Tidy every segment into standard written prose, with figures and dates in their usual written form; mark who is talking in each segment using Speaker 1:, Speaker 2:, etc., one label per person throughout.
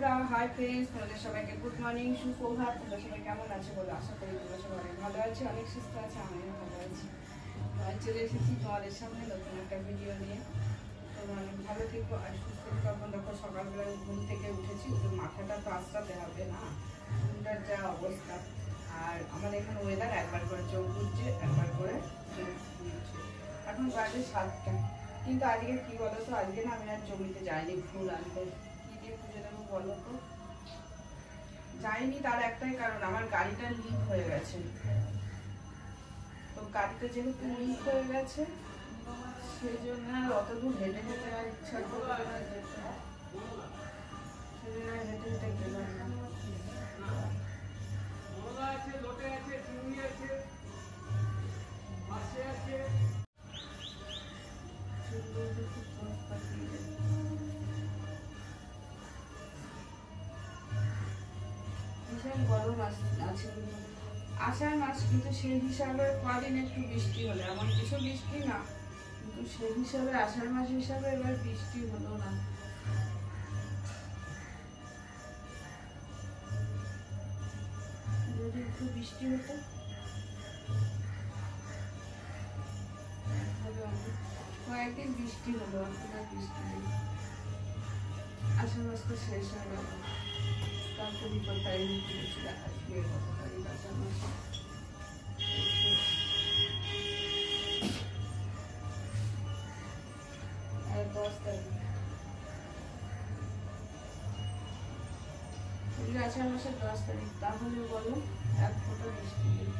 Speaker 1: বন্ধুরা, hi friends, তোমাদের সবাইকে গুড মর্নিং, সুপ্রভাত। তোমরা সবাই কেমন আছে বলো? আশা করি তোমরা সবাই অনেক ভালো আছে, অনেক সুস্থ আছে, আমিও ভালো আছি। চলে এসেছি তোমাদের সামনে নতুন একটা ভিডিও নিয়ে। তোমরা অনেক ভালো থেকো আর সুস্থ থেকো। দেখো সকালবেলা ঘুম থেকে উঠেছি, ওদের মাথাটা তো আঁচড়াতে হবে না, ঘুমটার যা অবস্থা। আর আমাদের এখানে ওয়েদার একবার করে চোখ ঘুরছে, একবার করে চোখ ঘুরছে। এখন বাজে 7টা, কিন্তু আজকে কি বলো তো, আজকে না আমি আর জমিতে যাইনি ফুল আনতে। পুজো দেবো বলো তো, যাইনি। তার একটাই কারণ, আমার গাড়িটা লিক হয়ে গেছে। তো গাড়িটা যেহেতু লিক হয়ে গেছে, সেই জন্য আর অত দূর হেঁটে হেঁটে আর ইচ্ছা করবে না যেতে, সেই জন্য হেঁটে হেঁটে গেলাম না। গরম আছে আষাঢ় মাস, কিন্তু সেই হিসাবে কদিন একটু বৃষ্টি হলে, এমন কিছু বৃষ্টি না, কিন্তু সেই হিসাবে আষাঢ় মাস হিসাবে এবার বৃষ্টি হলো না। যদি একটু বৃষ্টি হতো, কয়েকদিন বৃষ্টি হলো, এখন আর বৃষ্টি নেই। আষাঢ় মাস তো শেষ হয়ে গেল, তারপর বিপদ তারিখ আসবে কত তারিখ আষাঢ় মাস। আর 10 তারিখ আষাঢ় মাসের 10 তারিখ, তাহলে বলো এক ফোঁটা বৃষ্টি নেই।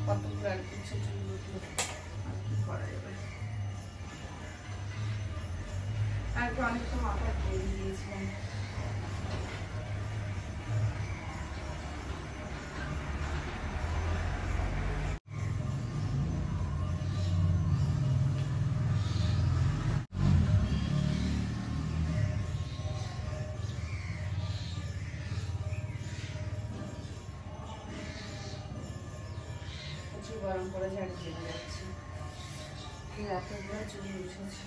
Speaker 1: কতগুলো একদিন ছোটো আর কি করা যাবে। আগে অনেক তো মাথা করে দিয়েছিলাম। গরম করে ঝাড়ি দিয়ে যাচ্ছি, রাতের বেলা চুল উঠেছে।